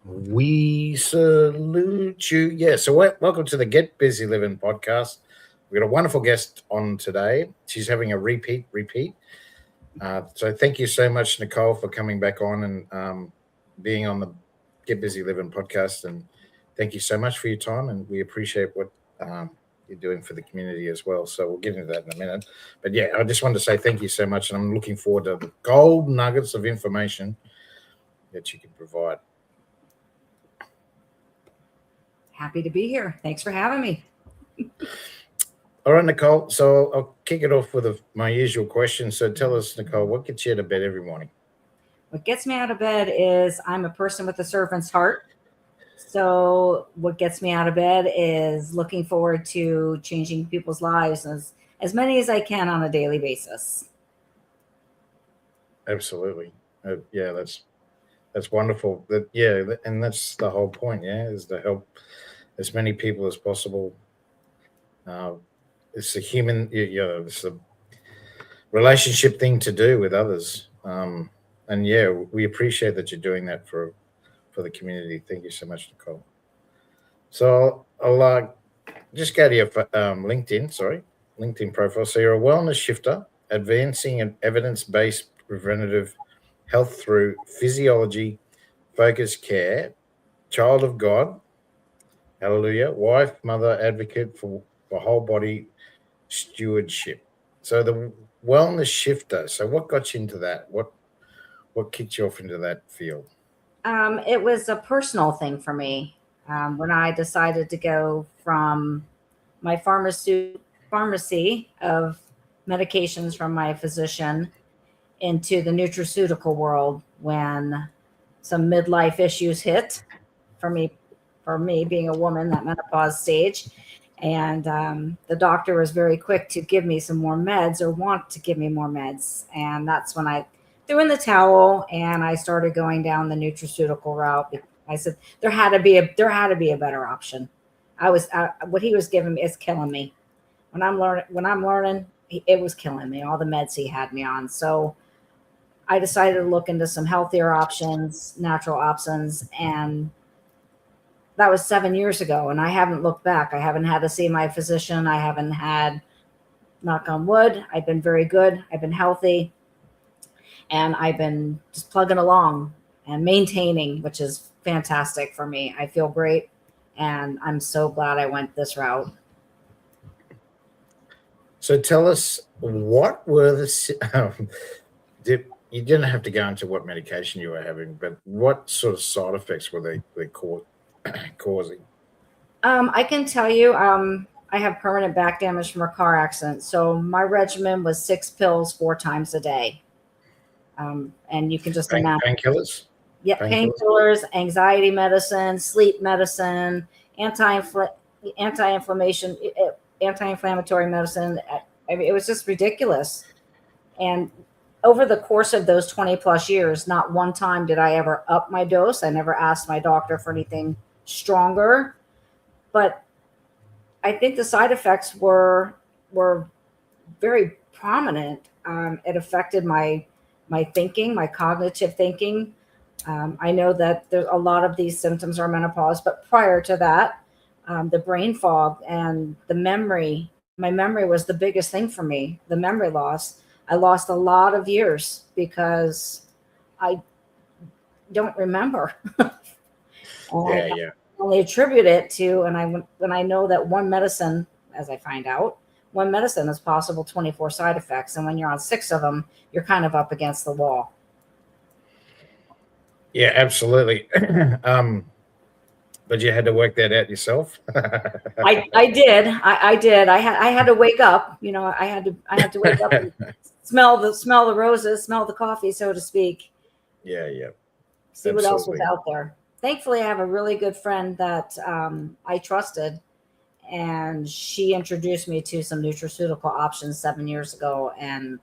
We salute you. Yeah, so welcome to the Get Busy Living podcast. We've got a wonderful guest on today. She's having a repeat. So thank you so much, Nikole, for coming back on and being on the Get Busy Living podcast. And thank you so much for your time. And we appreciate what you're doing for the community as well. So we'll get into that in a minute. But yeah, I just wanted to say thank you so much. And I'm looking forward to the gold nuggets of information that you can provide. Happy to be here. Thanks for having me. All right, Nikole. So I'll kick it off with my usual question. So tell us, Nikole, what gets you out of bed every morning? What gets me out of bed is I'm a person with a servant's heart. So what gets me out of bed is looking forward to changing people's lives as many as I can on a daily basis. Absolutely. Yeah, that's wonderful. And that's the whole point. Yeah, is to help as many people as possible. Uh, it's a human, it's a relationship thing to do with others. And yeah, we appreciate that you're doing that for the community. Thank you so much, Nikole. So I'll just go to your LinkedIn profile. So you're a wellness shifter, advancing an evidence-based preventative health through physiology, focused care, child of God, hallelujah, wife, mother, advocate for whole body stewardship. So the wellness shifter. So what got you into that? What kicked you off into that field? It was a personal thing for me when I decided to go from my pharmacy of medications from my physician into the nutraceutical world when some midlife issues hit for me being a woman, that menopause stage. And the doctor was very quick to give me some more meds or want to give me more meds. And that's when I threw in the towel and I started going down the nutraceutical route. I said there had to be a better option. What he was giving me is killing me. When I'm learning, it was killing me. All the meds he had me on. So I decided to look into some healthier options, natural options, and that was 7 years ago. And I haven't looked back. I haven't had to see my physician. I haven't had, knock on wood. I've been very good. I've been healthy, and I've been just plugging along and maintaining, which is fantastic for me. I feel great, and I'm so glad I went this route. So tell us, what were you didn't have to go into what medication you were having, but what sort of side effects were they causing? I can tell you, I have permanent back damage from a car accident. So my regimen was 6 pills 4 times a day. And you can just imagine. Painkillers? Yeah, painkillers, anxiety medicine, sleep medicine, anti-inflammation, anti-inflammatory medicine. I mean, it was just ridiculous. And over the course of those 20 plus years, not one time did I ever up my dose. I never asked my doctor for anything stronger. But I think the side effects were very prominent. It affected my thinking, my cognitive thinking. I know that there's a lot of these symptoms are menopause, but prior to that, the brain fog and the memory. My memory was the biggest thing for me. The memory loss. I lost a lot of years because I don't remember. Yeah. Only attribute it to, and when I know that one medicine, as I find out, one medicine has possible 24 side effects, and when you're on 6 of them, you're kind of up against the wall. Yeah, absolutely. But you had to work that out yourself. I did. I did. I had to wake up. I had to wake up and smell the roses, smell the coffee, so to speak. Yeah. See what else was out there. Thankfully, I have a really good friend that I trusted, and she introduced me to some nutraceutical options 7 years ago, and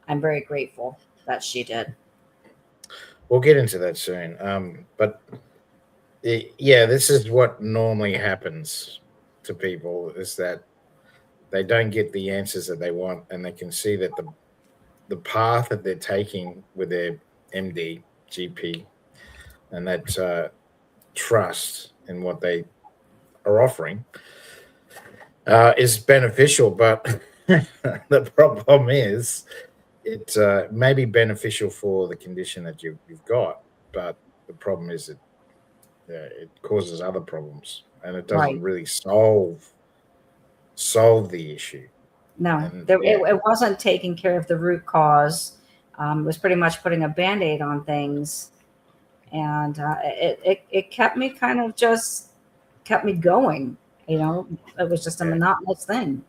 I'm very grateful that she did. We'll get into that soon. But yeah, this is what normally happens to people, is that they don't get the answers that they want, and they can see that the path that they're taking with their MD, GP, and that trust in what they are offering is beneficial. But the problem is it may be beneficial for the condition that you've got, but the problem is it causes other problems, and it doesn't Right. really solve the issue. No, And there, yeah, it wasn't taking care of the root cause. It was pretty much putting a band-aid on things. And it kept me kind of just kept me going. You know, it was just a yeah. monotonous thing.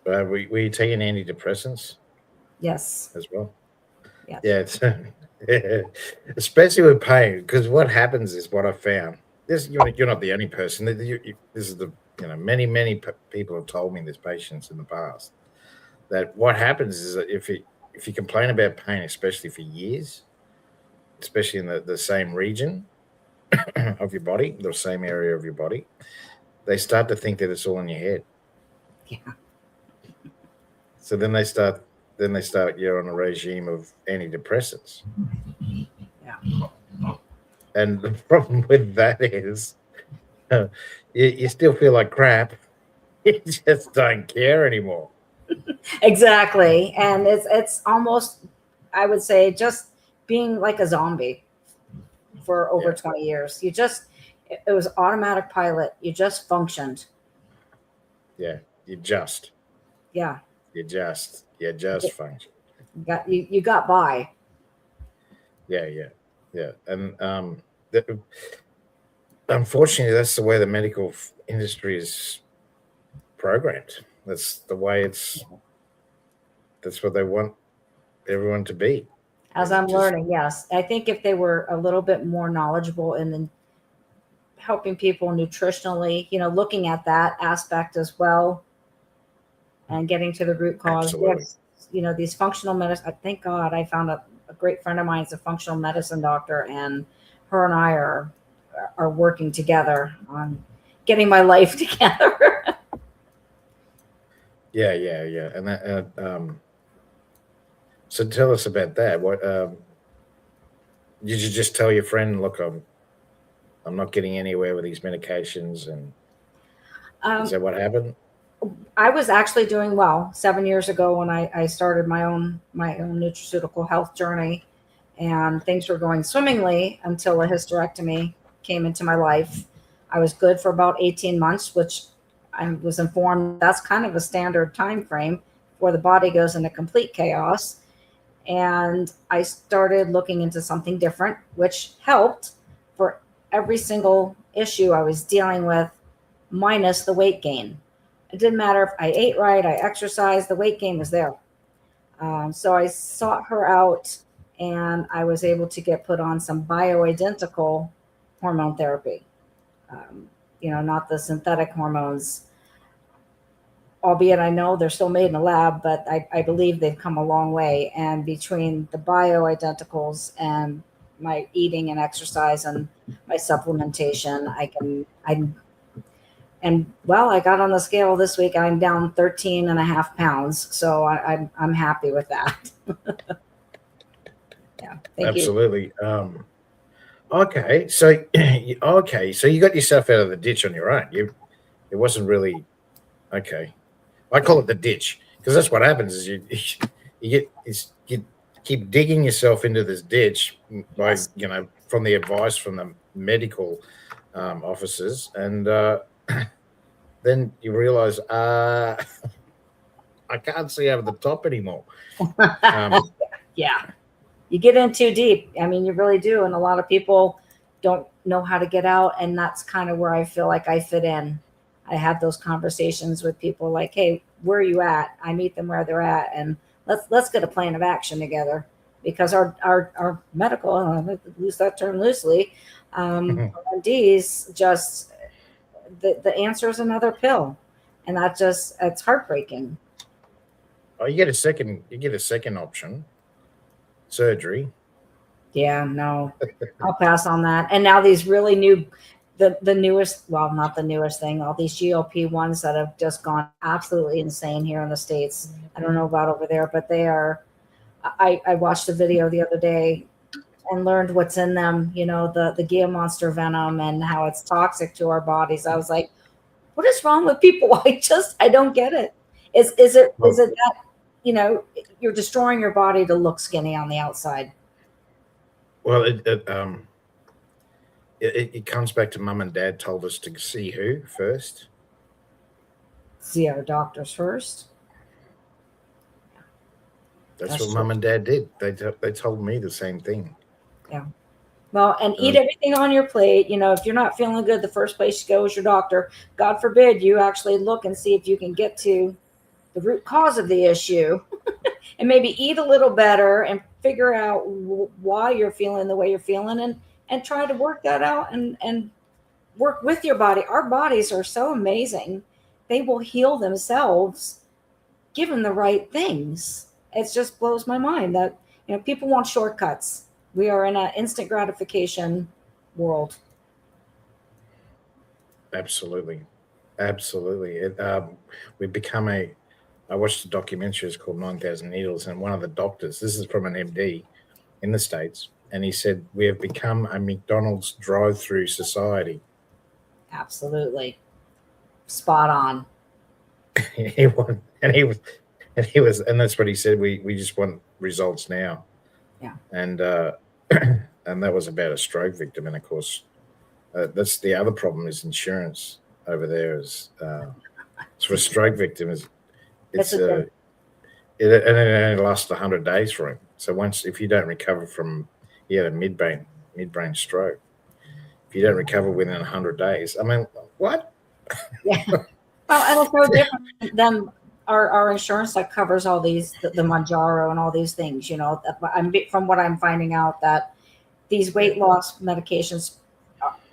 Were you taking antidepressants Yes. as well? Yes. Yeah, it's, especially with pain, because what happens is what I found. You're not the only person. This is the many people have told me this, patients in the past, that what happens is that if you complain about pain, especially for years, especially in the same region of your body, the same area of your body, they start to think that it's all in your head. Yeah. So then they start you're on a regime of antidepressants. Yeah. And the problem with that is you still feel like crap. You just don't care anymore. Exactly. And it's almost, I would say, just being like a zombie for over Yeah, 20 years. It was automatic pilot. You just functioned. yeah. You just Yeah. you just function. You got by. Yeah, yeah, yeah. And the, unfortunately, that's the way the medical industry is programmed. That's the way it's. That's what they want everyone to be. As Is I'm just learning, yes. I think if they were a little bit more knowledgeable in the helping people nutritionally, looking at that aspect as well and getting to the root cause. absolutely. Yes, these functional medicine. Thank God I found a great friend of mine is a functional medicine doctor, and her and I are working together on getting my life together. Yeah, yeah, yeah. And that. So tell us about that. What did you just tell your friend? Look, I'm not getting anywhere with these medications, and is um, that what happened? I was actually doing well 7 years ago when I started my own nutraceutical health journey, and things were going swimmingly until a hysterectomy came into my life. I was good for about 18 months, which I was informed that's kind of a standard time frame before the body goes into complete chaos. And I started looking into something different, which helped for every single issue I was dealing with, minus the weight gain. It didn't matter if I ate right, I exercised, the weight gain was there. So I sought her out, and I was able to get put on some bioidentical hormone therapy. Um, not the synthetic hormones, albeit I know they're still made in a lab, but I believe they've come a long way. And between the bioidenticals and my eating and exercise and my supplementation, and well, I got on the scale this week. I'm down 13 and a half pounds. So I'm happy with that. Yeah. Thank you. Absolutely. Okay, so okay, so you got yourself out of the ditch on your own. It wasn't really okay. I call it the ditch because that's what happens is you keep digging yourself into this ditch by Yes. from the advice from the medical officers, and then you realize I can't see over the top anymore. Um, Yeah. You get in too deep. I mean, you really do. And a lot of people don't know how to get out. And that's kind of where I feel like I fit in. I have those conversations with people like, hey, where are you at? I meet them where they're at. And let's get a plan of action together, because our medical, I use that term loosely, RMDs just the answer is another pill. And it's heartbreaking. oh, you get a second option, surgery. Yeah, no, I'll pass on that. And now these really new, the newest, well, not the newest thing, all these GLP ones that have just gone absolutely insane here in the States. I don't know about over there, but they are. I watched a video the other day, and learned what's in them, the Gila monster venom and how it's toxic to our bodies. I was like, what is wrong with people? I don't get it. Is it that, you're destroying your body to look skinny on the outside? Well, it comes back to mum and dad told us to see who first. See our doctors first. That's That's what true. mum and dad did. They told me the same thing. Yeah. Well, and eat everything on your plate. If you're not feeling good, the first place you go is your doctor. God forbid you actually look and see if you can get to the root cause of the issue and maybe eat a little better and figure out why you're feeling the way you're feeling, and try to work that out and work with your body. Our bodies are so amazing. They will heal themselves given the right things. It just blows my mind that, people want shortcuts. We are in an instant gratification world. Absolutely. We become I watched a documentary. It's called 9,000 Needles, and one of the doctors, this is from an MD in the States, and he said, we have become a McDonald's drive-through society. Absolutely. Spot on. he won, and and that's what he said. We just want results now. Yeah. And and that was about a stroke victim. And of course, that's the other problem is insurance over there. Is for a stroke victim is and it only lasts 100 days for him. So if you don't recover he had a midbrain stroke. If you don't recover within 100 days, I mean, what? Yeah. Well, and it's no different than our insurance that covers all these, the Manjaro and all these things. From what I'm finding out, that these weight loss medications,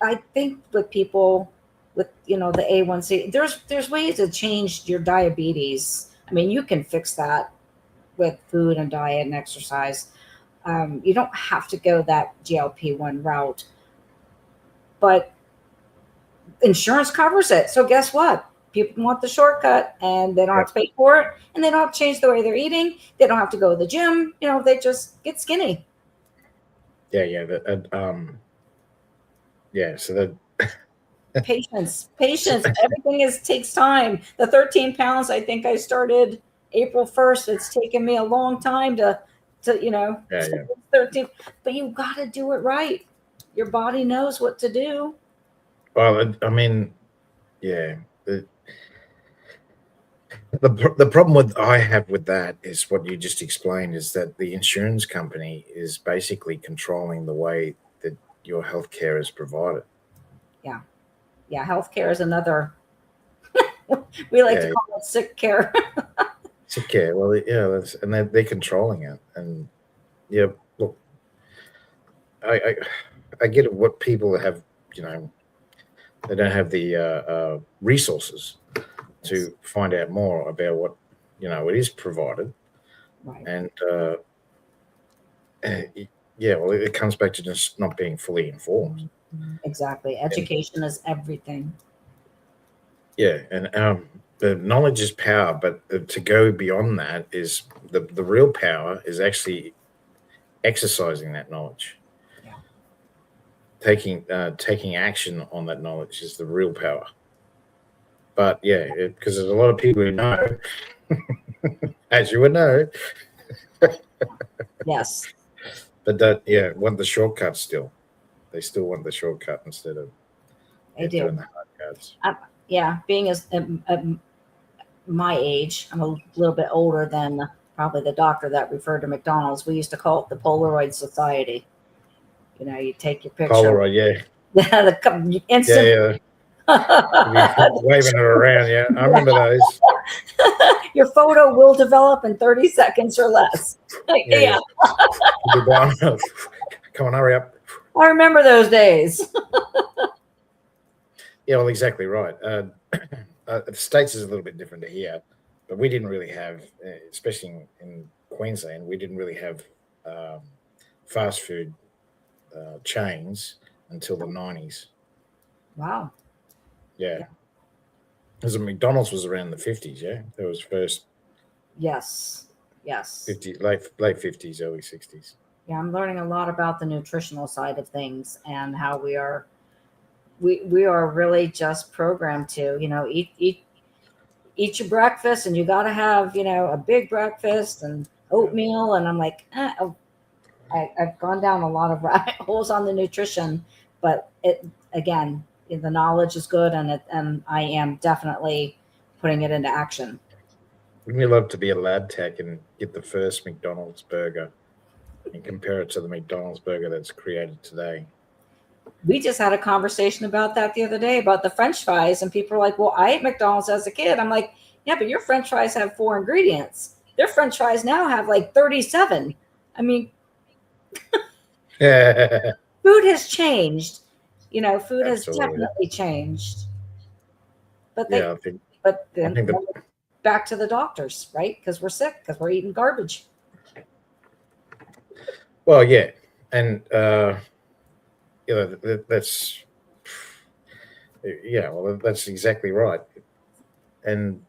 I think with people with the A1C, there's ways to change your diabetes. I mean, you can fix that with food and diet and exercise. You don't have to go that GLP-1 route, but insurance covers it. So guess what? People want the shortcut, and they don't have to pay for it, and they don't have to change the way they're eating. They don't have to go to the gym. They just get skinny. Yeah. So that Patience. Everything takes time. The 13 pounds, I think I started April 1st. It's taken me a long time to 13, but you got to do it right. Your body knows what to do. Well, I mean, yeah. The problem I have with that is what you just explained, is that the insurance company is basically controlling the way that your healthcare is provided. Yeah, healthcare is another. We like to call it sick care. Sick care. Well, yeah, and they're controlling it, and yeah. Look, I get what people have. They don't have the resources to find out more about what it is provided, Right. And well, it comes back to just not being fully informed. Exactly. Education is everything. Yeah, and the knowledge is power, but to go beyond that is the real power is actually exercising that knowledge. Yeah. Taking action on that knowledge is the real power. But yeah, because there's a lot of people who know, as you would know. Yes. But want the shortcut still. They still want the shortcut instead of doing the hard cards. Being as my age, I'm a little bit older than probably the doctor that referred to McDonald's. We used to call it the Polaroid Society. You take your picture. Polaroid, yeah. The instant. Yeah. Waving it around, yeah. I remember those. Your photo will develop in 30 seconds or less. Yeah. Come on, hurry up. I remember those days. Yeah, well, exactly right. The States is a little bit different to here, but we didn't really have, especially in Queensland, we didn't really have fast food chains until the 90s. Wow. Yeah. Because McDonald's was around the 50s, yeah? That was first. Yes. 50, late 50s, early 60s. Yeah, I'm learning a lot about the nutritional side of things and how we are really just programmed to, eat your breakfast, and you got to have, a big breakfast and oatmeal. And I'm like, oh, I've gone down a lot of rabbit holes on the nutrition, but again, the knowledge is good, and I am definitely putting it into action. Wouldn't you love to be a lab tech and get the first McDonald's burger and compare it to the McDonald's burger that's created today? We just had a conversation about that the other day about the French fries, and people are like, "Well, I ate McDonald's as a kid." I'm like, "Yeah, but your French fries have 4 ingredients. Their French fries now have like 37." I mean, Yeah, food has changed. Food has absolutely. definitely changed. But Yeah, I then think that back to the doctors, right? Because we're sick, because we're eating garbage. well, yeah, and that's yeah, well, that's exactly right, and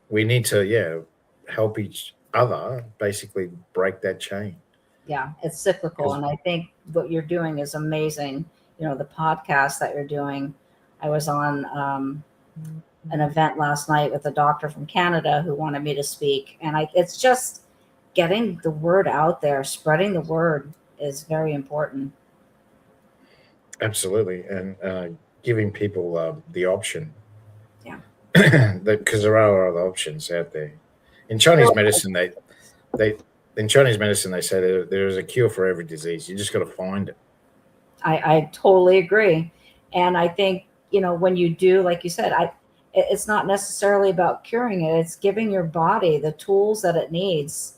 we need to help each other basically break that chain. Yeah, it's cyclical. Because And I think what you're doing is amazing. The podcast that you're doing. I was on an event last night with a doctor from Canada who wanted me to speak. And it's just getting the word out there, spreading the word is very important. absolutely, and giving people the option, Yeah. because there are other options out there. In Chinese medicine, they in Chinese medicine they say there is a cure for every disease. You just got to find it. I totally agree. And I think, when you do, like you said, it's not necessarily about curing it. It's giving your body the tools that it needs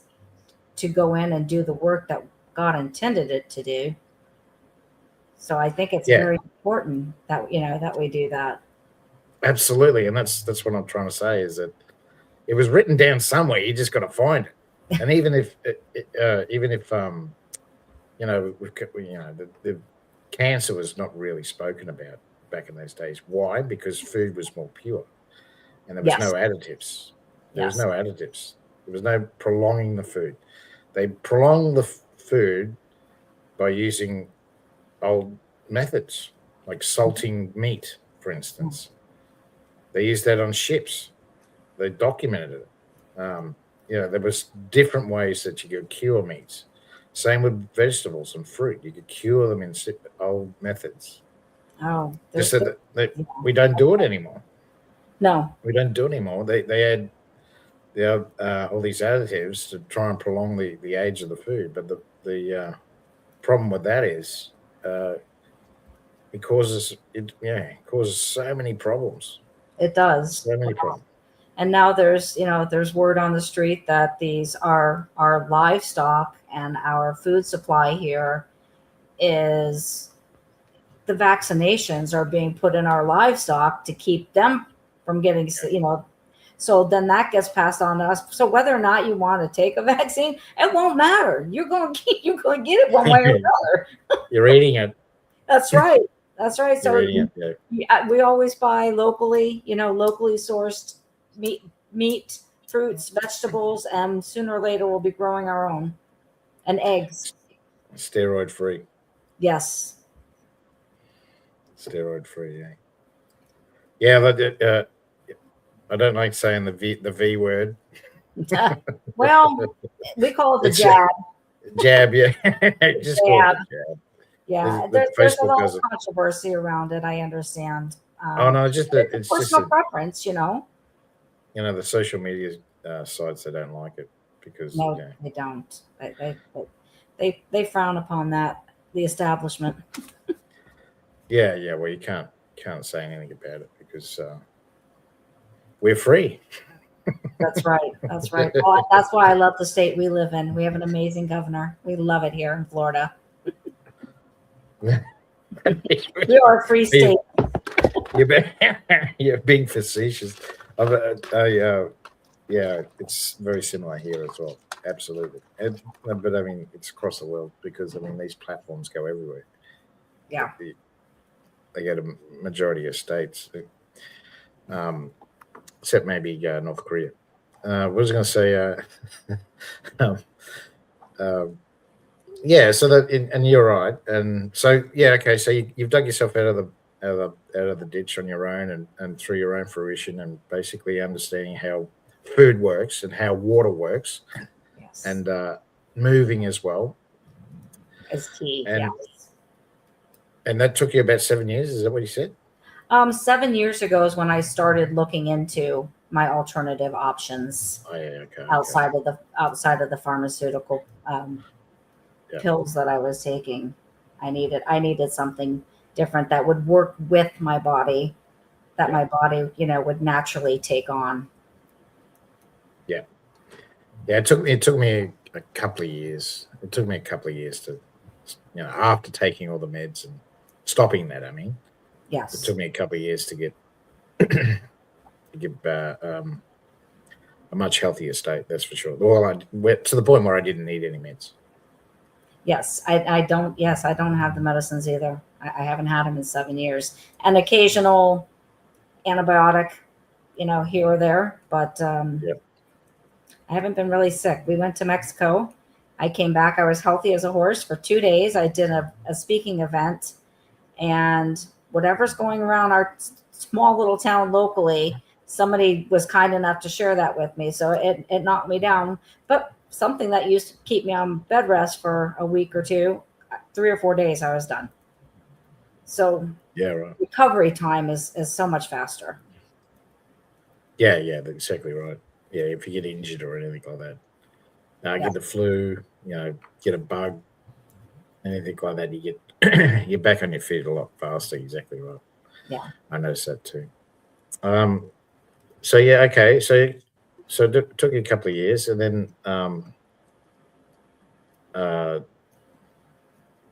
to go in and do the work that God intended it to do. So I think it's Yeah, very important that, that we do that. absolutely, and that's what I'm trying to say is that it was written down somewhere. You just got to find it. And even if the cancer was not really spoken about back in those days. Why? Because food was more pure, and there was no Yes. additives. There was Yes. no additives. There was no prolonging the food. They prolonged the food by using old methods, like salting meat, for instance. They used that on ships. They documented it. There was different ways that you could cure meats. Same with vegetables and fruit. You could cure them in old methods. Oh, Just that, yeah. we don't do it anymore. No. We don't do it anymore. They add all these additives to try and prolong the age of the food. But the problem with that is it causes so many problems. It does. So many problems. And now there's word on the street that these are our livestock, and our food supply here is the vaccinations are being put in our livestock to keep them from getting, so then that gets passed on to us. So whether or not you want to take a vaccine, it won't matter. You're going to get it one way or another. You're eating it. That's right. That's right. You're So eating it. Yeah. we always buy locally sourced meat, fruits, vegetables, and sooner or later we'll be growing our own. And eggs. Steroid free. Yes. Steroid free. Yeah. Yeah. But, I don't like saying the V word. Well, we call it the It's jab. jab. Yeah. Just call it Jab. the jab. Yeah, there's a Facebook lot does of it. controversy around it. I understand. Oh no, It's a it's just personal preference. the social media sites, they don't like it because No, they don't. They frown upon that. The establishment. yeah, well, you can't say anything about it because we're free. That's right. That's right. Well, that's why I love the state we live in. We have an amazing governor. We love it here in Florida. We are a free state. You're being facetious. Yeah, it's very similar here as well. Absolutely. But I mean, it's across the world because I mean these platforms go everywhere. Yeah. They go to majority of states, except maybe North Korea. What was I going to say? Um, yeah, so that, and you're right, and so yeah, okay, so you've dug yourself out of the out of the ditch on your own, and through your own fruition, and basically understanding how food works and how water works, Yes, and moving as well, is key. and Yes. that took you about 7 years. Is that what you said? 7 years ago is when I started looking into my alternative options Oh yeah, okay, okay, outside of the pharmaceutical yeah, pills that I was taking. I needed something different that would work with my body, that yeah, my body, would naturally take on. yeah, yeah. It took me a couple of years. It took me a couple of years to, after taking all the meds and stopping that. I mean, it Yes. took me a couple of years to get to get a much healthier state. That's for sure. Well, I went to the point where I didn't need any meds. Yes. I don't. Yes, I don't have the medicines either. I haven't had them in 7 years. An occasional antibiotic, here or there, but Yeah, I haven't been really sick. We went to Mexico. I came back. I was healthy as a horse for 2 days. I did a speaking event, and whatever's going around our small little town locally, somebody was kind enough to share that with me. So it knocked me down. But something that used to keep me on bed rest for a week or two, 3 or 4 days, I was done. So yeah, right. recovery time is so much faster. Yeah, yeah, that's exactly right. Yeah, if you get injured or anything like that, Yeah. get the flu, get a bug, anything like that, you get you're back on your feet a lot faster. Exactly right. Yeah. I noticed that too. Um, so yeah, okay, so it took you a couple of years, and then uh,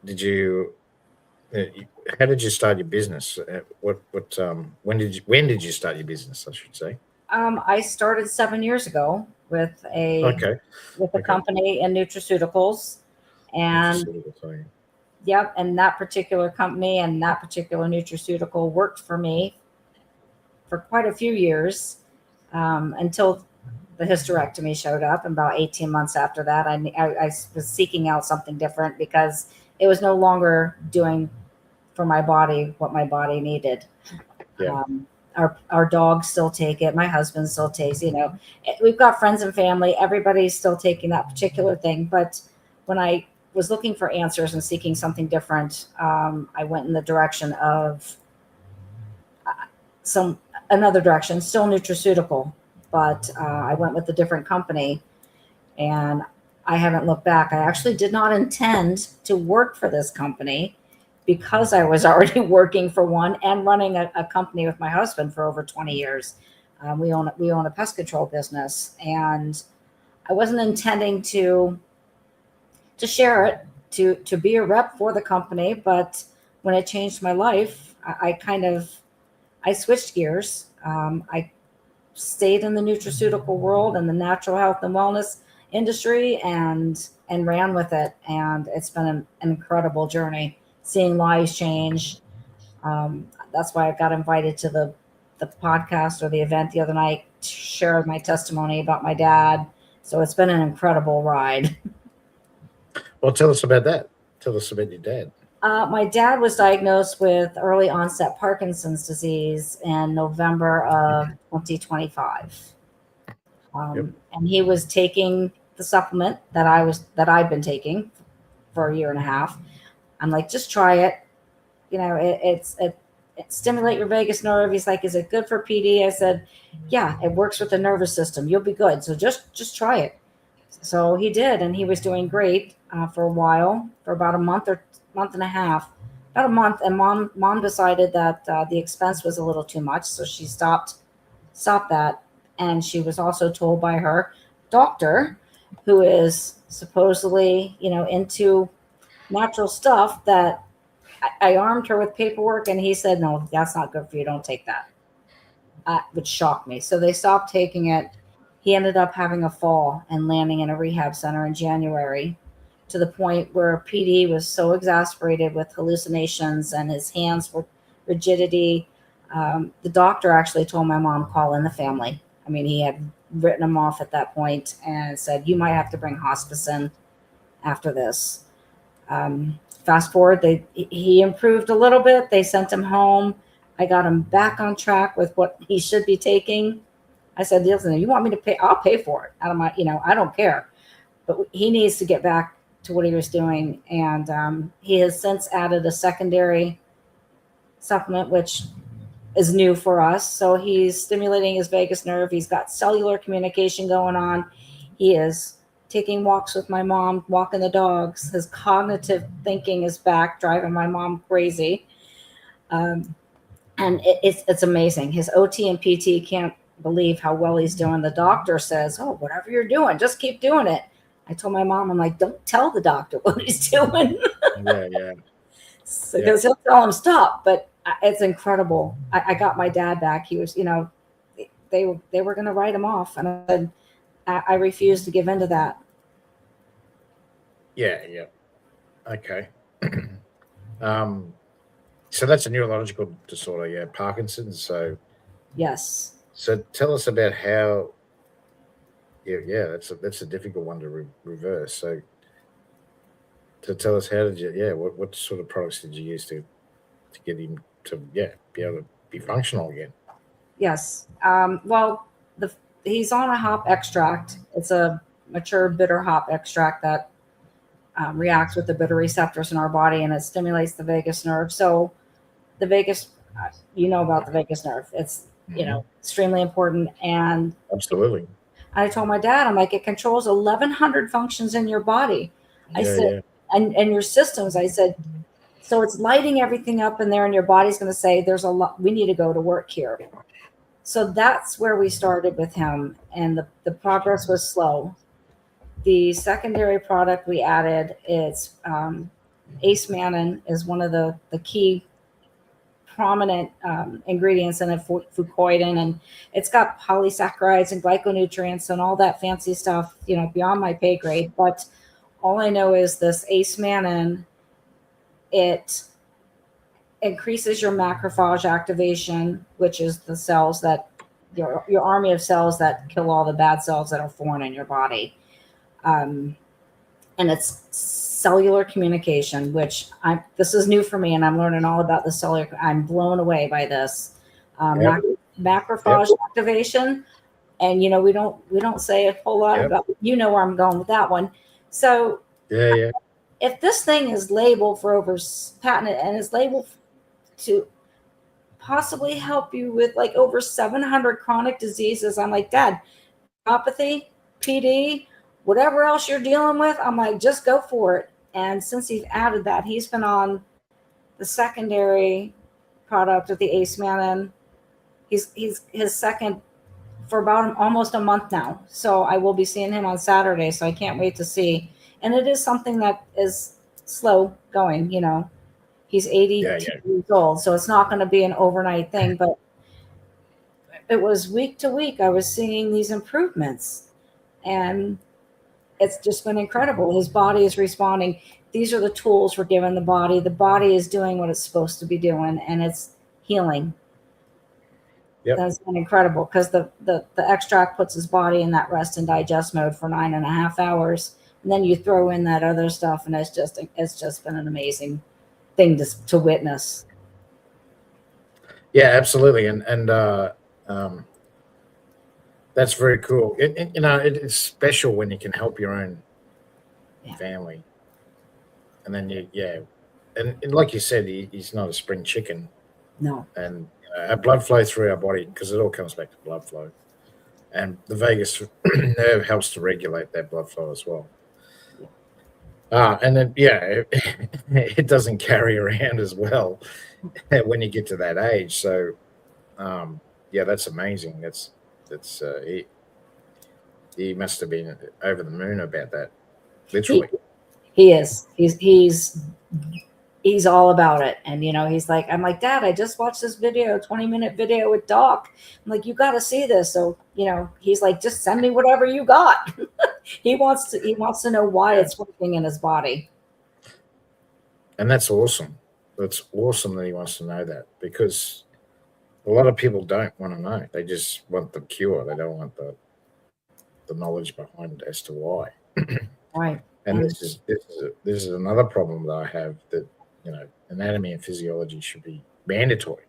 did you? How did you start your business? When did you start your business? I should say. I started 7 years ago with a Okay, with a okay. company in nutraceuticals, and Nutraceutical, sorry. yep, and that particular company and that particular nutraceutical worked for me for quite a few years, until the hysterectomy showed up. And about 18 months after that, I was seeking out something different because it was no longer doing for my body what my body needed. Yeah, Our dogs still take it. My husband still takes, we've got friends and family. Everybody's still taking that particular thing. But when I was looking for answers and seeking something different, I went in the direction of some another direction, still nutraceutical, but I went with a different company, and I haven't looked back. I actually did not intend to work for this company because I was already working for one and running a company with my husband for over 20 years. We own a pest control business, and I wasn't intending to share it, to be a rep for the company. But when it changed my life, I switched gears. I stayed in the nutraceutical world and the natural health and wellness industry, and ran with it. And it's been an incredible journey, seeing lives change. That's why I got invited to the podcast or the event the other night to share my testimony about my dad. So it's been an incredible ride. well, tell us about that. Tell us about your dad. My dad was diagnosed with early onset Parkinson's disease in November of 2025. Yep. And he was taking the supplement that I've been taking for a year and a half. I'm like, just try it. It stimulate your vagus nerve. He's like, is it good for PD? I said, yeah, it works with the nervous system. You'll be good. So just try it. So he did, and he was doing great for a while, for about a month or month and a half, about a month. And mom decided that the expense was a little too much, so she stopped that. And she was also told by her doctor, who is supposedly into natural stuff, that I armed her with paperwork, and he said, no, that's not good for you. Don't take that. Which shocked me. So they stopped taking it. He ended up having a fall and landing in a rehab center in January, to the point where PD was so exasperated with hallucinations and his hands were rigidity. The doctor actually told my mom, call in the family. I mean, he had written him off at that point and said, you might have to bring hospice in after this. Fast forward, he improved a little bit. They sent him home. I got him back on track with what he should be taking. I said, listen, you want me to pay? I'll pay for it out of my, I don't care. But he needs to get back to what he was doing. And he has since added a secondary supplement, which is new for us. So he's stimulating his vagus nerve. He's got cellular communication going on. He is taking walks with my mom, walking the dogs. His cognitive thinking is back, driving my mom crazy. And it's amazing. His OT and PT can't believe how well he's doing. The doctor says, oh, whatever you're doing, just keep doing it. I told my mom, I'm like, don't tell the doctor what he's doing. Yeah. Because he'll tell him stop. But it's incredible. I got my dad back. He was, they were going to write him off. And I said, I refused to give in to that. Yeah. Okay. So that's a neurological disorder, yeah, Parkinson's. So yes. So tell us about how. Yeah, that's a difficult one to reverse. So to tell us, how did you? Yeah, what sort of products did you use to get him to be able to be functional again? Yes. Well, he's on a hop extract. It's a mature bitter hop extract that reacts with the bitter receptors in our body, and it stimulates the vagus nerve. So the vagus, about the vagus nerve. It's, extremely important. And absolutely. I told my dad, I'm like, it controls 1,100 functions in your body. I said, and your systems, I said, so it's lighting everything up in there, and your body's going to say, there's a lot, we need to go to work here. So that's where we started with him. And the progress was slow. The secondary product we added, it's Ace Mannan is one of the key prominent ingredients in it, fucoidin, and it's got polysaccharides and glyconutrients and all that fancy stuff, beyond my pay grade. But all I know is this Ace Mannan, it increases your macrophage activation, which is the cells that your army of cells that kill all the bad cells that are foreign in your body. And it's cellular communication, which this is new for me, and I'm learning all about the cellular. I'm blown away by this macrophage activation, and we don't say a whole lot about. Where I'm going with that one. So if this thing is labeled for patented and is labeled to possibly help you with like over 700 chronic diseases, I'm like, Dad, neuropathy, PD, whatever else you're dealing with, I'm like, just go for it. And since he's added that, he's been on the secondary product of the Ace Mannan. He's his second for about almost a month now. So I will be seeing him on Saturday. So I can't wait to see. And it is something that is slow going, He's 82 years old. So it's not going to be an overnight thing. But it was week to week, I was seeing these improvements. And it's just been incredible. His body is responding. These are the tools we're giving the body. The body is doing what it's supposed to be doing, and it's healing. That's been incredible because the extract puts his body in that rest and digest mode for 9.5 hours. And then you throw in that other stuff, and it's just been an amazing thing to witness. Yeah, absolutely. And that's very cool. It's special when you can help your own family. And then and like you said, he's not a spring chicken. No. And our blood flow through our body, because it all comes back to blood flow. And the vagus nerve helps to regulate that blood flow as well. And then it doesn't carry around as well when you get to that age. So that's amazing. He must have been over the moon about that, literally. He is. He's all about it. And he's like, I'm like, Dad, I just watched this video, 20-minute video with Doc. I'm like, you got to see this. So he's like, just send me whatever you got. He wants to know why it's working in his body. And that's awesome. It's awesome that he wants to know that, because a lot of people don't want to know. They just want the cure. They don't want the knowledge behind as to why. Right. And And this is another problem that I have, that anatomy and physiology should be mandatory,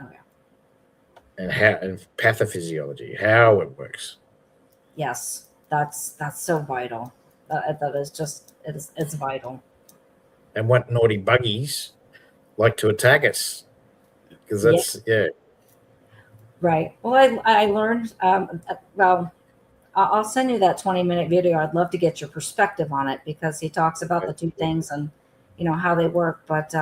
oh yeah, and pathophysiology, how it works. yes, that's so vital. That is just it's vital. And what naughty buggies like to attack us, because Yeah, that's, yeah. right. Well, I learned. Well, I'll send you that 20-minute video. I'd love to get your perspective on it because he talks about the two things and how they work. But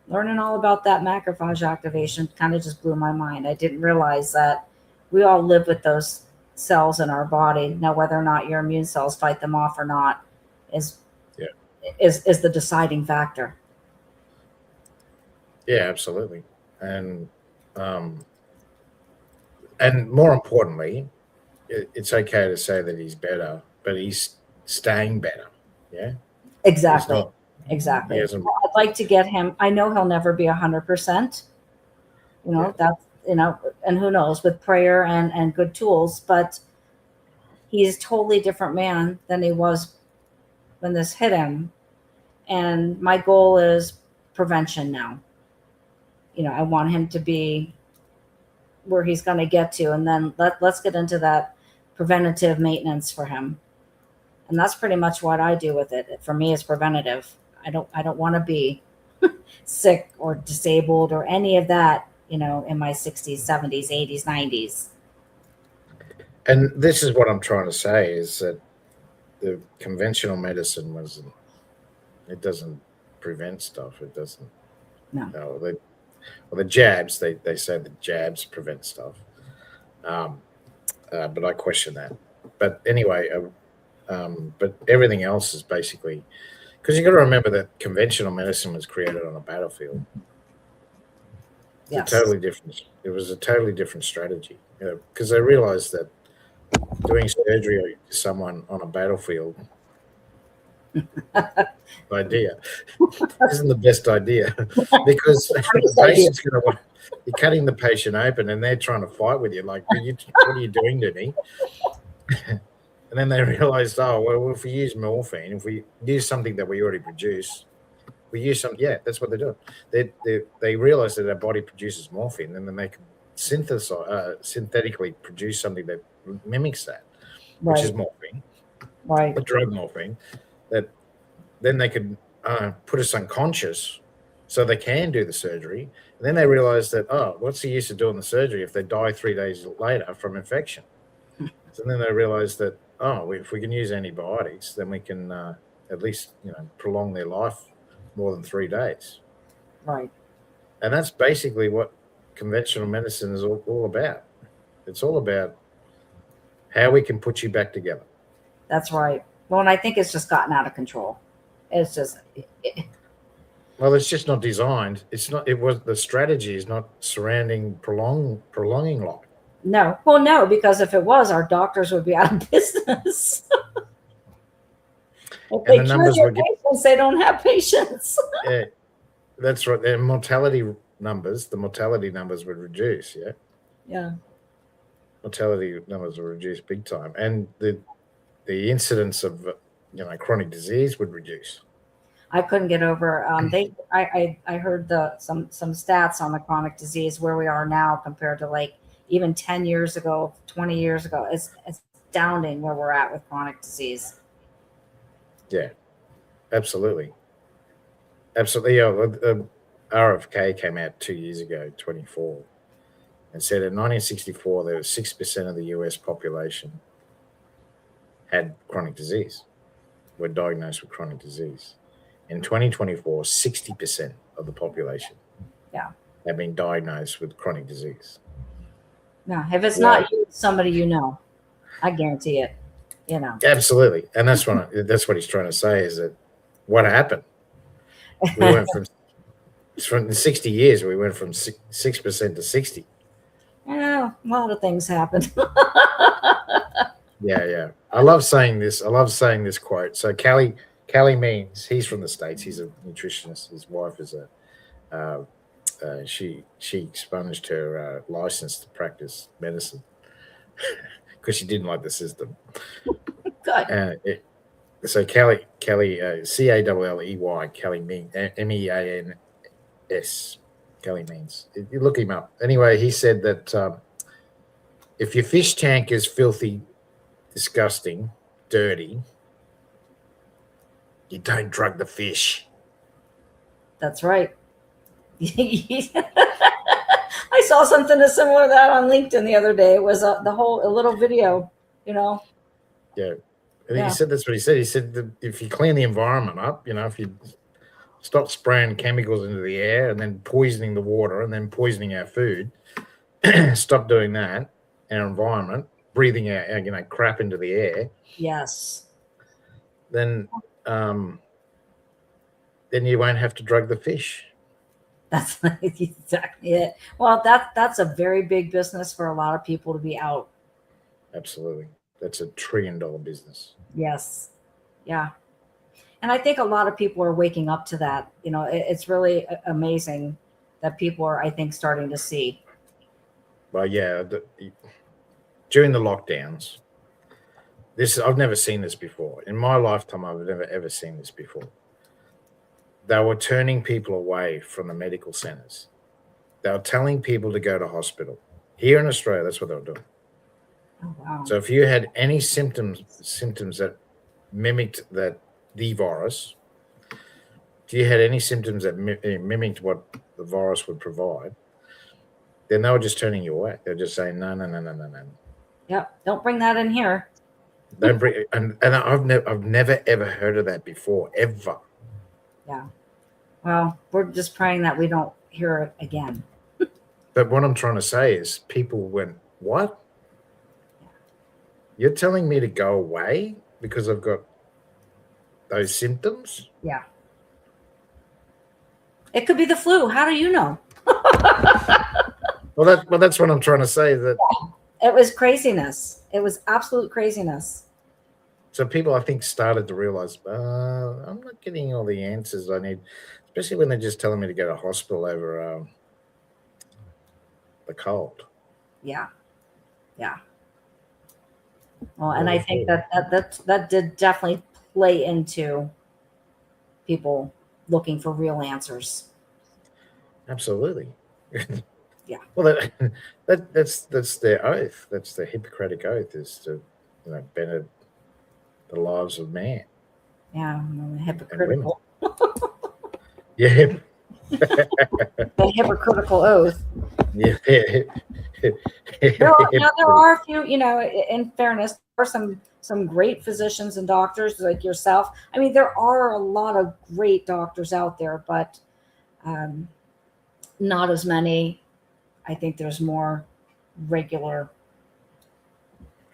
learning all about that macrophage activation kind of just blew my mind. I didn't realize that we all live with those cells in our body. Now, whether or not your immune cells fight them off or not is Yeah. is the deciding factor. Yeah, absolutely. And um, and more importantly, it's okay to say that he's better, but he's staying better. Yeah, he's Exactly. not. He Exactly. hasn't. I'd like to get him. I know he'll never be 100%. Yeah, That's and who knows with prayer and good tools, but he's a totally different man than he was when this hit him. And my goal is prevention now. I want him to be where he's going to get to, and then let's get into that preventative maintenance for him. And that's pretty much what I do with it. For me, it's preventative. I don't want to be sick or disabled or any of that, in my 60s, 70s, 80s, 90s. and this is what I'm trying to say, is that the conventional medicine wasn't. It doesn't prevent stuff. It doesn't. No. No, the jabs. They say the jabs prevent stuff. Um, but I question that. But anyway, but everything else is basically, because you got to remember that conventional medicine was created on a battlefield. It's Yes. a totally different. It was a totally different strategy, because they realized that doing surgery to someone on a battlefield idea isn't the best idea, because the patient's going to. You're cutting the patient open, and they're trying to fight with you. Like, what are you doing to me? And then they realized, oh, well, if we use morphine, if we use something that we already produce, we use some. Yeah, that's what they're doing. They realize that our body produces morphine, and then they can synthetically produce something that mimics that, which is Right. morphine, Right. a drug morphine, that then they could put us unconscious, so they can do the surgery. And then they realize that, oh, what's the use of doing the surgery if they die 3 days later from infection? So then they realize that, oh, if we can use antibiotics, then we can at least prolong their life more than 3 days. Right. And that's basically what conventional medicine is all about. It's all about how we can put you back together. That's right. Well, and I think it's just gotten out of control. It's just Well, it's just not designed. It's not. It was, the strategy is not surrounding prolonging life. no. Well, no, because if it was, our doctors would be out of business. If And they the cure numbers their were getting. patients, they don't have patients. Yeah, that's right. The mortality numbers would reduce. Yeah, Yeah. mortality numbers would reduce big time, and the incidence of chronic disease would reduce. I couldn't get over. I heard some stats on the chronic disease where we are now compared to like even 10 years ago, 20 years ago. It's astounding where we're at with chronic disease. Yeah, absolutely. Absolutely. Yeah, RFK came out 2 years ago, 24, and said in 1964 there was 6% of the US population had chronic disease, were diagnosed with chronic disease. In 2024, 60% of the population have been diagnosed with chronic disease. No, if it's not you, it's somebody I guarantee it. Absolutely, and that's what he's trying to say, is that what happened. We went from 60 years. We went from 6% to 60. Yeah, a lot of things happened. Yeah. I love saying this. I love saying this quote. So Callie Means, he's from the States. He's a nutritionist. His wife is she expunged her license to practice medicine because she didn't like the system. Good. So Kelly, Calley, Kelly means MEANS. Kelly means. You look him up. Anyway, he said that if your fish tank is filthy, disgusting, dirty, you don't drug the fish. That's right. I saw something similar to that on LinkedIn the other day. It was a little video, Yeah. And Yeah. he said that's what he said. He said that if you clean the environment up, if you stop spraying chemicals into the air and then poisoning the water and then poisoning our food, stop doing that, our environment, breathing out, crap into the air, Yes. then you won't have to drug the fish. That's exactly it. Well, that's a very big business for a lot of people to be out. Absolutely. That's $1 trillion business. Yes. Yeah. And I think a lot of people are waking up to that. It's really amazing that people are, I think, starting to see. Well, yeah, during the lockdowns, I've never seen this before. In my lifetime, I've never, ever seen this before. They were turning people away from the medical centers. They were telling people to go to hospital. Here in Australia, that's what they were doing. Oh, wow. So if you had any symptoms that mimicked the virus, if you had any symptoms that mimicked what the virus would provide, then they were just turning you away. They're just saying, no. Yep. Don't bring that in here. Don't bring, and I've never ever heard of that before, ever. Yeah. Well, we're just praying that we don't hear it again. But what I'm trying to say is people went, what? You're telling me to go away because I've got those symptoms? Yeah. It could be the flu. How do you know? Well, that's what I'm trying to say. That it was craziness. It was absolute craziness. So people, I think, started to realize, I'm not getting all the answers I need, especially when they're just telling me to go to hospital over the cold. Yeah. Well, and I think that did definitely play into people looking for real answers. Absolutely. Yeah. Well, that's their oath. That's the Hippocratic oath, is to better the lives of man. Yeah, hypocritical. Yeah. The hypocritical oath. Yeah. There are a few, in fairness, there are some great physicians and doctors like yourself. I mean, there are a lot of great doctors out there, but not as many. I think there's more regular.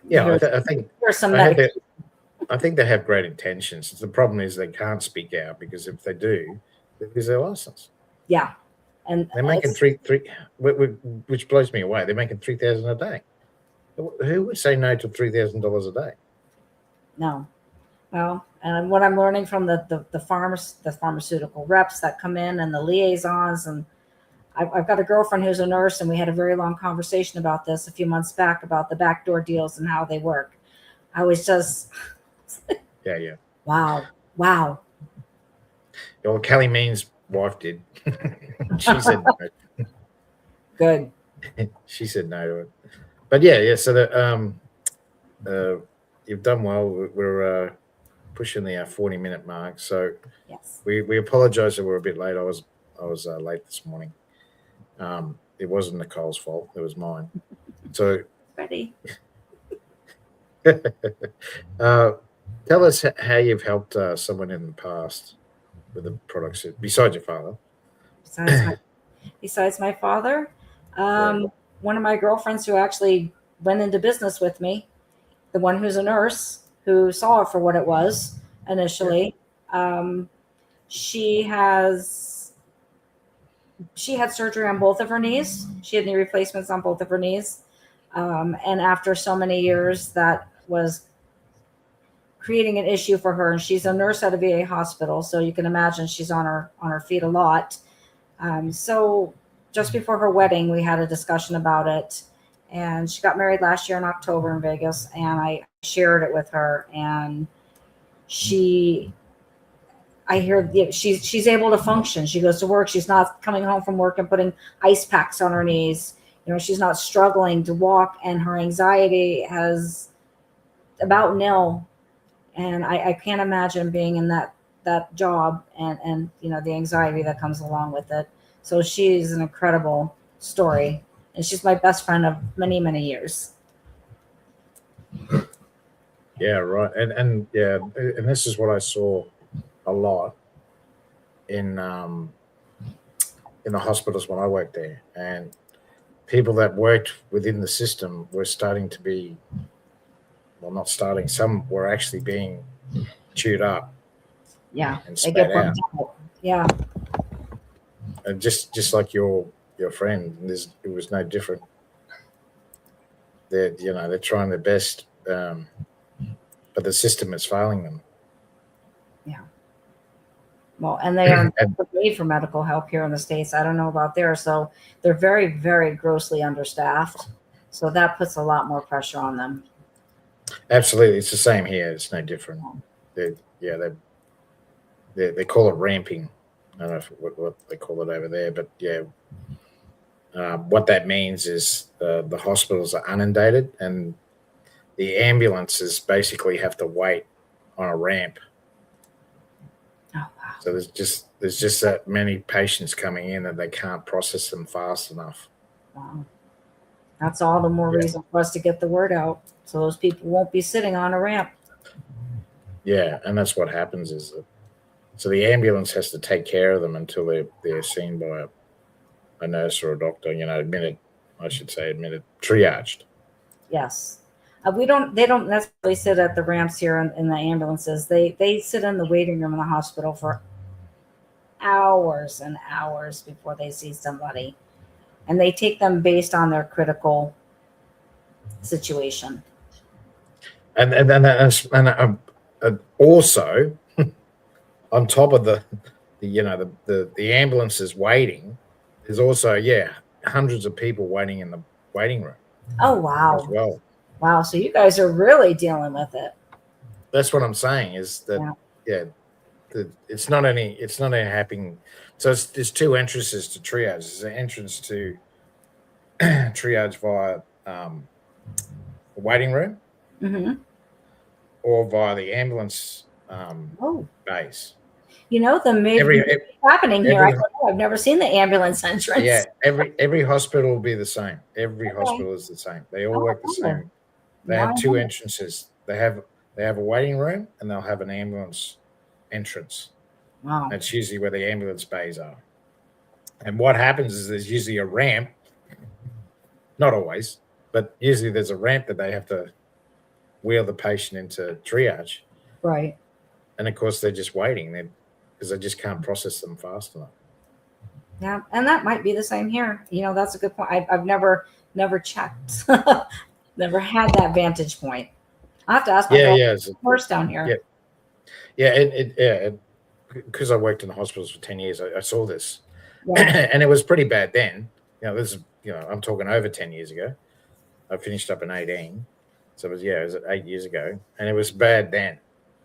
Yeah, I think there's some. I think they have great intentions. The problem is they can't speak out, because if they do, they lose their license. Yeah, and they're making three, which blows me away. They're making $3,000 a day. Who would say no to $3,000 a day? No. Well, and what I'm learning from the pharmaceutical reps that come in and the liaisons, and I've got a girlfriend who's a nurse, and we had a very long conversation about this a few months back about the backdoor deals and how they work. I was just, yeah. Wow. Well, Kelly Means' wife did. She said no. Good. She said no to it. But yeah. So that you've done well. We're pushing the 40-minute mark. So yes, we apologize that we're a bit late. I was late this morning. It wasn't Nicole's fault. It was mine. So ready. Tell us how you've helped someone in the past with the products besides your father. Besides my father, one of my girlfriends who actually went into business with me, the one who's a nurse who saw it for what it was initially. She had surgery on both of her knees. She had knee replacements on both of her knees. And after so many years, that was creating an issue for her. And she's a nurse at a VA hospital, so you can imagine she's on her feet a lot. So just before her wedding, we had a discussion about it. And she got married last year in October in Vegas, and I shared it with her. And she, I hear she's able to function. She goes to work. She's not coming home from work and putting ice packs on her knees. She's not struggling to walk, and her anxiety has about nil. And I can't imagine being in that job and the anxiety that comes along with it. So she's an incredible story, and she's my best friend of many, many years. Yeah, right. And yeah, and this is what I saw a lot in the hospitals when I worked there, and people that worked within the system were starting to be, well, not starting. Some were actually being chewed up. Yeah, and they get spat burnt out. out. Yeah, And just like your friend, it was no different. They're trying their best, but the system is failing them. yeah. Well, and they are And paid for medical help here in the States. I don't know about there. So they're very, very grossly understaffed. So that puts a lot more pressure on them. absolutely, it's the same here. It's no different. They call it ramping. I don't know what they call it over there, but yeah, what that means is the hospitals are inundated, and the ambulances basically have to wait on a ramp. Oh, wow. So there's just that many patients coming in that they can't process them fast enough. Wow. That's all the more Yeah, reason for us to get the word out. So those people won't be sitting on a ramp. yeah, and that's what happens is that, so the ambulance has to take care of them until they're seen by a nurse or a doctor. Admitted, I should say, triaged. Yes. They don't necessarily sit at the ramps here in the ambulances. They sit in the waiting room in the hospital for hours and hours before they see somebody. And they take them based on their critical situation. And also on top of the ambulances waiting, there's also hundreds of people waiting in the waiting room Oh, as wow. well. Wow. So you guys are really dealing with it. That's what I'm saying is that Yeah. it's not only happening. So there's two entrances to triage. There's an entrance to triage via the waiting room Mm-hmm. or via the ambulance Oh, base. the maybe Every happening here. I every don't know. I've never seen the ambulance entrance. every hospital will be the same. Every Okay. hospital is the same. They all Oh, work the cool. same. They Now have I two know. entrances. They have a waiting room and they'll have an ambulance entrance. Wow. That's usually where the ambulance bays are. And what happens is there's usually a ramp, not always, but usually there's a ramp that they have to wheel the patient into triage. Right. And of course, they're just waiting because they just can't process them fast enough. Yeah, and that might be the same here. That's a good point. I've never checked, never had that vantage point. I have to ask my girl first down here. Because I worked in the hospitals for 10 years, I saw this, Yeah. and it was pretty bad then. This is I'm talking over 10 years ago. I finished up in 18, so it was 8 years ago, and it was bad then,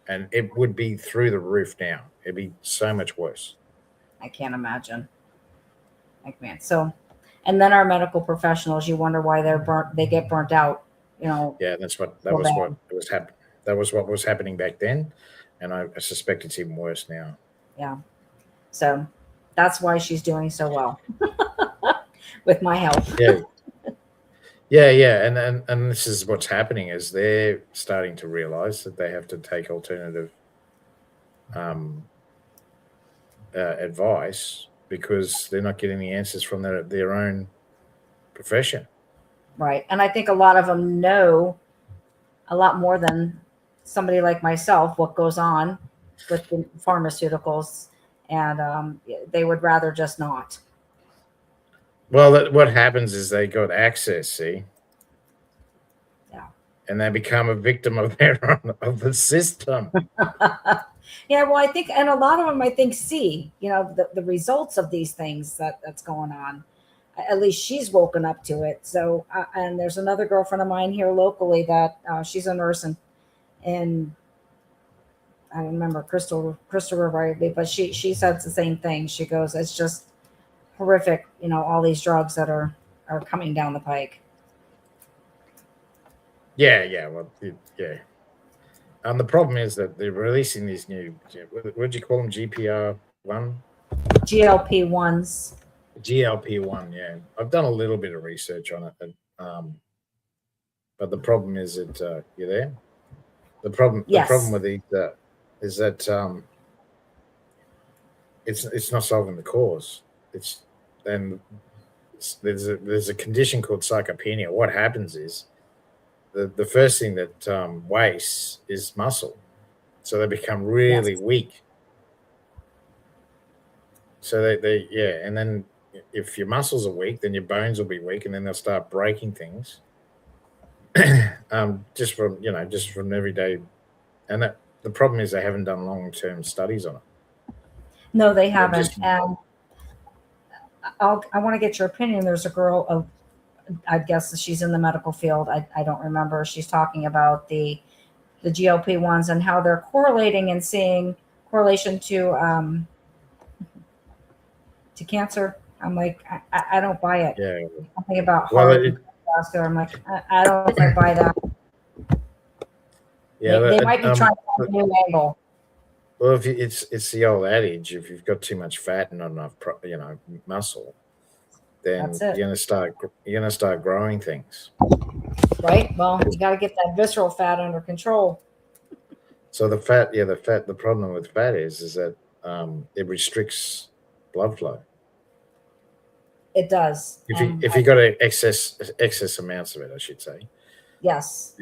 and it would be through the roof now. It'd be so much worse. I can't imagine. Like, man. So, and then our medical professionals, you wonder why they get burnt out. Yeah, that So was bad. that was what was happening back then, and I suspect it's even worse now. Yeah. So that's why she's doing so well with my help. Yeah, and this is what's happening is they're starting to realize that they have to take alternative advice because they're not getting the answers from their own profession. Right. And I think a lot of them know a lot more than somebody like myself what goes on with the pharmaceuticals, and they would rather just not. Well, what happens is they got access, see, Yeah. and they become a victim of of the system. Yeah, well, I think, and a lot of them, I think, see, the results of these things that's going on. At least she's woken up to it. So, and there's another girlfriend of mine here locally that she's a nurse, and I remember Christopher Riley, but she says the same thing. She goes, it's just horrific, all these drugs that are coming down the pike. Yeah. Well, yeah. The problem is that they're releasing these new, what do you call them? GPR1? GLP-1s. GLP-1, yeah. I've done a little bit of research on it, but the problem is that you're there. The problem Yes. with these is that it's not solving the cause. There's a condition called sarcopenia. What happens is the first thing that wastes is muscle, so they become really Yes. weak. So and then if your muscles are weak, then your bones will be weak, and then they'll start breaking things. Just from everyday, and the problem is they haven't done long-term studies on it. No, they They're haven't. just And I want to get your opinion. There's a girl, I guess she's in the medical field. I don't remember. She's talking about the GLP-1s and how they're correlating and seeing correlation to cancer. I'm like, I don't buy it. yeah. Something about Well, heart and cardiovascular. I'm like, I don't know if I buy that. yeah. They might be trying to find a new angle. Well, if it's the old adage: if you've got too much fat and not enough, muscle, then That's it. you're gonna start growing things. Right. Well, you got to get that visceral fat under control. So the problem with fat is that it restricts blood flow. It does. If you got excess amounts of it, I should say. Yes.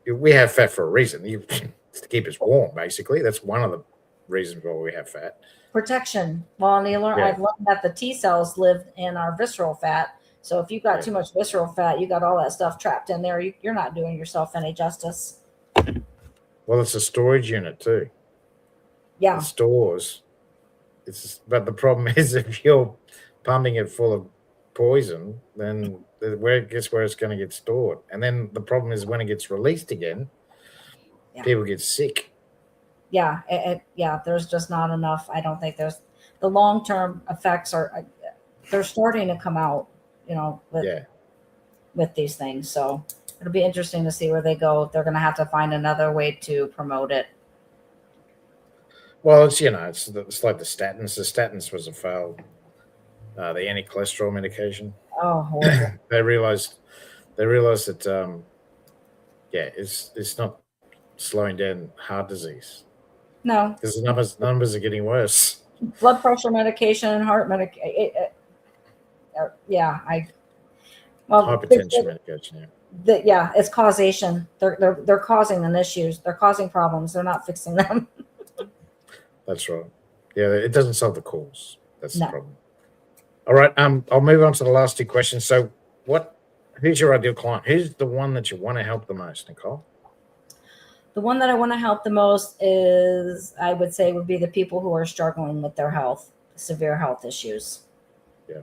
We have fat for a reason. To keep us warm, basically. That's one of the reasons why we have fat. Protection. Well, and I've learned that the T cells live in our visceral fat. So if you've got too much visceral fat, you got all that stuff trapped in there. You're not doing yourself any justice. Well, it's a storage unit too. Yeah. It stores. But the problem is if you're pumping it full of poison, then guess where it's going to get stored. And then the problem is when it gets released again, people get sick. Yeah, there's just not enough. I don't think there's the long-term effects they're starting to come out, with these things. So it'll be interesting to see where they go. They're going to have to find another way to promote it. Well, it's like the statins. The statins was a fail. The anti-cholesterol medication. Oh, horrible. They realized that it's not slowing down heart disease. No, because the numbers are getting worse. Blood pressure medication, heart medication. Hypertension medication. Yeah, it's causation. They're causing an issues. They're causing problems. They're not fixing them. That's right. Yeah, it doesn't solve the cause. That's the problem. All right. I'll move on to the last two questions. So, who's your ideal client? Who's the one that you want to help the most, Nikole? The one that I want to help the most I would say, would be the people who are struggling with their health, severe health issues. Yeah.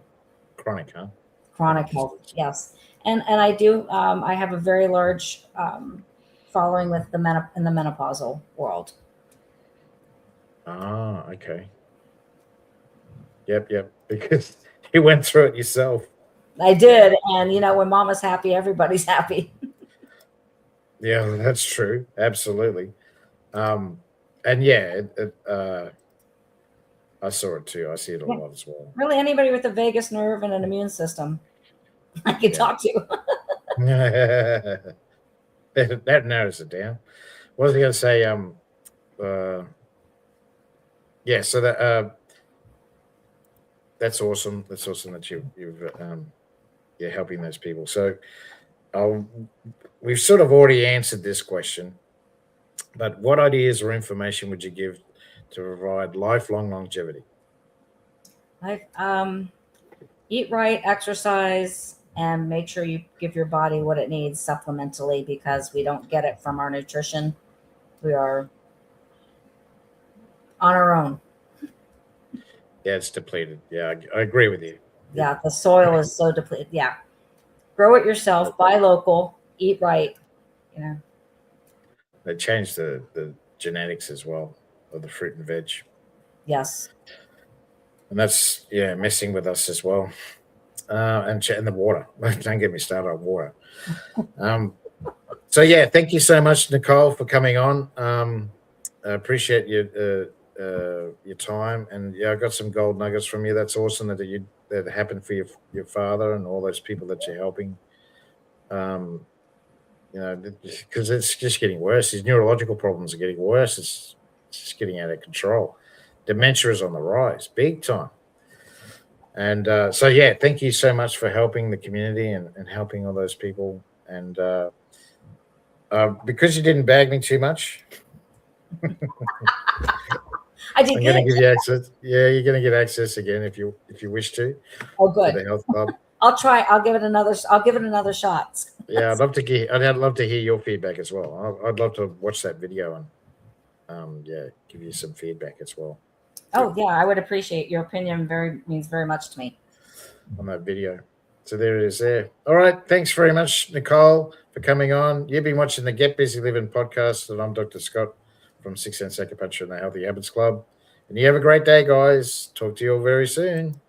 Chronic, huh? Chronic health, yes. And I do, I have a very large following with in the menopausal world. Ah, okay. Yep. Because you went through it yourself. I did. And, when mama's happy, everybody's happy. Yeah, that's true. Absolutely. And I saw it too. I see it a lot as well. Really, anybody with a vagus nerve and an immune system, I can talk to. That narrows it down. What was I going to say? So that's awesome. That's awesome that you're helping those people. So we've sort of already answered this question, but what ideas or information would you give to provide lifelong longevity? Eat right, exercise, and make sure you give your body what it needs supplementally, because we don't get it from our nutrition. We are on our own. Yeah, it's depleted. Yeah, I agree with you. Yeah, the soil is so depleted. Yeah. Grow it yourself, buy local, eat right. They changed the genetics as well of the fruit and veg. Yes. And that's messing with us as well. And the water. Don't get me started on water. So thank you so much, Nikole, for coming on. I appreciate your time, and I got some gold nuggets from you. That's awesome that happened for your father and all those people that you're helping. Because it's just getting worse. His neurological problems are getting worse. It's just getting out of control. Dementia is on the rise, big time. And thank you so much for helping the community and helping all those people. And because you didn't bag me too much, I did. I'm going to give you access. Yeah, you're going to get access again if you wish to. Oh, good. To the health club. I'll try. I'll give it another shot. Yeah, I'd love to hear your feedback as well. I'd love to watch that video and give you some feedback as well. Oh yeah, I would appreciate your opinion. Means very much to me on that video. So there it is there. All right. Thanks very much, Nikole, for coming on. You've been watching the Get Busy Living podcast, and I'm Dr. Scott from 6 Sense Acupuncture and the Healthy Habits Club. And you have a great day, guys. Talk to you all very soon.